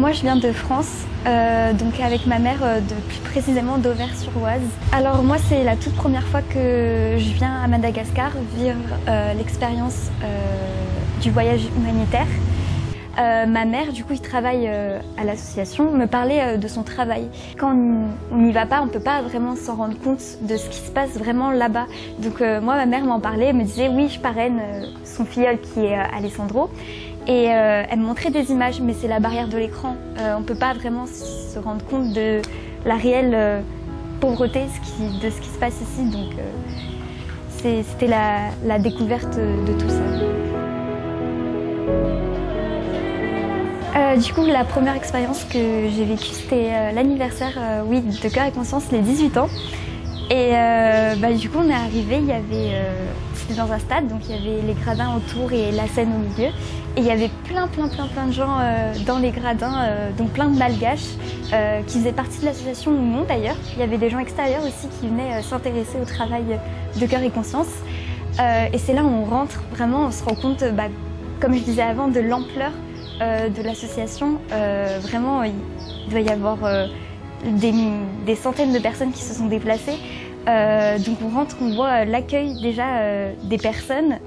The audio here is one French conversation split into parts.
Moi je viens de France, donc avec ma mère plus précisément d'Auvers-sur-Oise. Alors moi c'est la toute première fois que je viens à Madagascar vivre l'expérience du voyage humanitaire. Ma mère, du coup, il travaille à l'association, me parlait de son travail. Quand on n'y va pas, on ne peut pas vraiment s'en rendre compte de ce qui se passe vraiment là-bas. Donc moi, ma mère m'en parlait, elle me disait oui, je parraine son filleul qui est Alessandro. Et elle me montrait des images, mais c'est la barrière de l'écran. On ne peut pas vraiment se rendre compte de la réelle pauvreté de ce qui se passe ici. Donc c'était la découverte de tout ça. Du coup, la première expérience que j'ai vécue, c'était l'anniversaire de Cœur et Conscience, les 18 ans. Et du coup, on est arrivé, c'était dans un stade, donc il y avait les gradins autour et la scène au milieu. Et il y avait plein de gens dans les gradins, donc plein de malgaches qui faisaient partie de l'association ou non d'ailleurs. Il y avait des gens extérieurs aussi qui venaient s'intéresser au travail de Cœur et Conscience. Et c'est là où on rentre, vraiment, on se rend compte, comme je disais avant, de l'ampleur de l'association. Vraiment, il doit y avoir des centaines de personnes qui se sont déplacées. Donc on rentre, on voit l'accueil déjà des personnes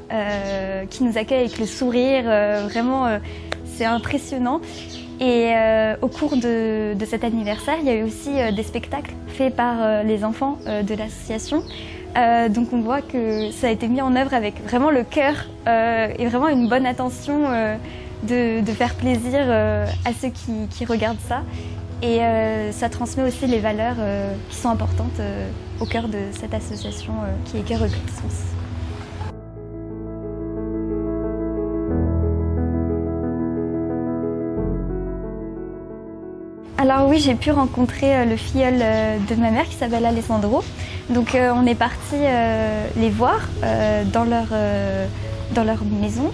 qui nous accueillent avec le sourire. Vraiment, c'est impressionnant. Et au cours de cet anniversaire, il y a eu aussi des spectacles faits par les enfants de l'association. Donc on voit que ça a été mis en œuvre avec vraiment le cœur et vraiment une bonne attention de faire plaisir à ceux qui regardent ça. Et ça transmet aussi les valeurs qui sont importantes au cœur de cette association qui est Cœur et Conscience. Alors oui, j'ai pu rencontrer le filleul de ma mère qui s'appelle Alessandro. Donc on est parti les voir dans leur maison.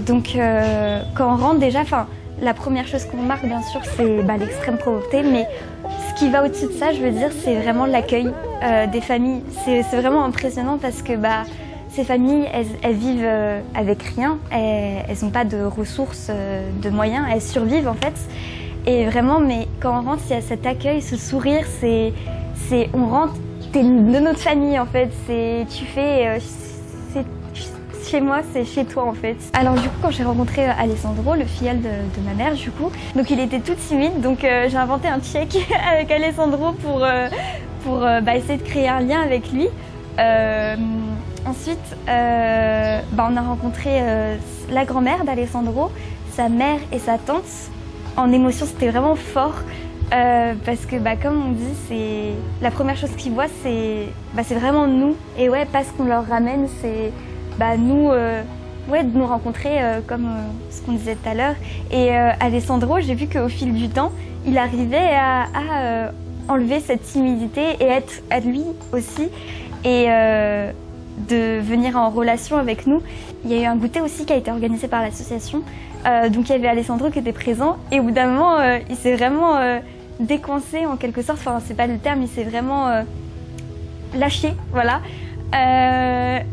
Donc quand on rentre déjà, la première chose qu'on remarque bien sûr c'est l'extrême pauvreté, mais ce qui va au-dessus de ça, je veux dire, c'est vraiment l'accueil des familles. C'est vraiment impressionnant parce que ces familles, elles vivent avec rien, elles n'ont pas de ressources, de moyens, elles survivent en fait. Et vraiment, mais quand on rentre, il y a cet accueil, ce sourire, on rentre, t'es de notre famille en fait, tu fais, chez moi, c'est chez toi en fait. Alors du coup, quand j'ai rencontré Alessandro, le filleul de ma mère du coup, donc il était tout timide, donc j'ai inventé un check avec Alessandro pour essayer de créer un lien avec lui. Ensuite, on a rencontré la grand-mère d'Alessandro, sa mère et sa tante. En émotion, c'était vraiment fort parce que comme on dit, c'est la première chose qu'ils voient, c'est vraiment nous. Et ouais, parce qu'on leur ramène, c'est nous, de nous rencontrer comme ce qu'on disait tout à l'heure. Et Alessandro, j'ai vu qu'au fil du temps, il arrivait à enlever cette timidité et être à lui aussi. Et de venir en relation avec nous. Il y a eu un goûter aussi qui a été organisé par l'association. Donc il y avait Alessandro qui était présent et au bout d'un moment, il s'est vraiment décoincé en quelque sorte. Enfin, c'est pas le terme, il s'est vraiment lâché, voilà.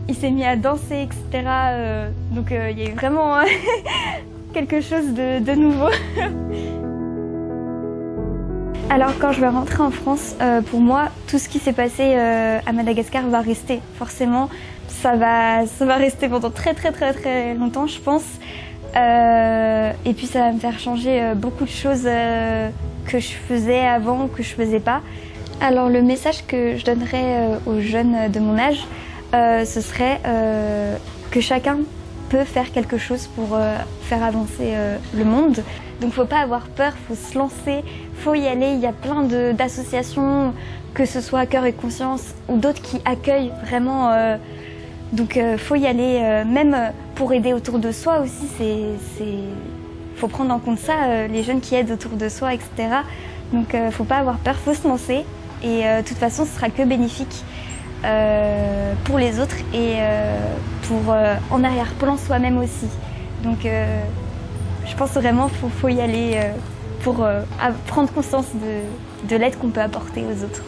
Il s'est mis à danser, etc. Donc il y a eu vraiment quelque chose de nouveau. Alors quand je vais rentrer en France, pour moi, tout ce qui s'est passé à Madagascar va rester. Forcément, ça va rester pendant très longtemps, je pense. Et puis ça va me faire changer beaucoup de choses que je faisais avant ou que je faisais pas. Alors le message que je donnerais aux jeunes de mon âge, ce serait que chacun peut faire quelque chose pour faire avancer le monde. Donc faut pas avoir peur, faut se lancer, faut y aller. Il y a plein d'associations, que ce soit Cœur et Conscience ou d'autres qui accueillent vraiment. Donc faut y aller, même pour aider autour de soi aussi. Faut prendre en compte ça, les jeunes qui aident autour de soi, etc. Donc faut pas avoir peur, faut se lancer. Et de toute façon, ce sera que bénéfique pour les autres et pour en arrière-plan soi-même aussi. Donc je pense vraiment qu'il faut y aller pour prendre conscience de l'aide qu'on peut apporter aux autres.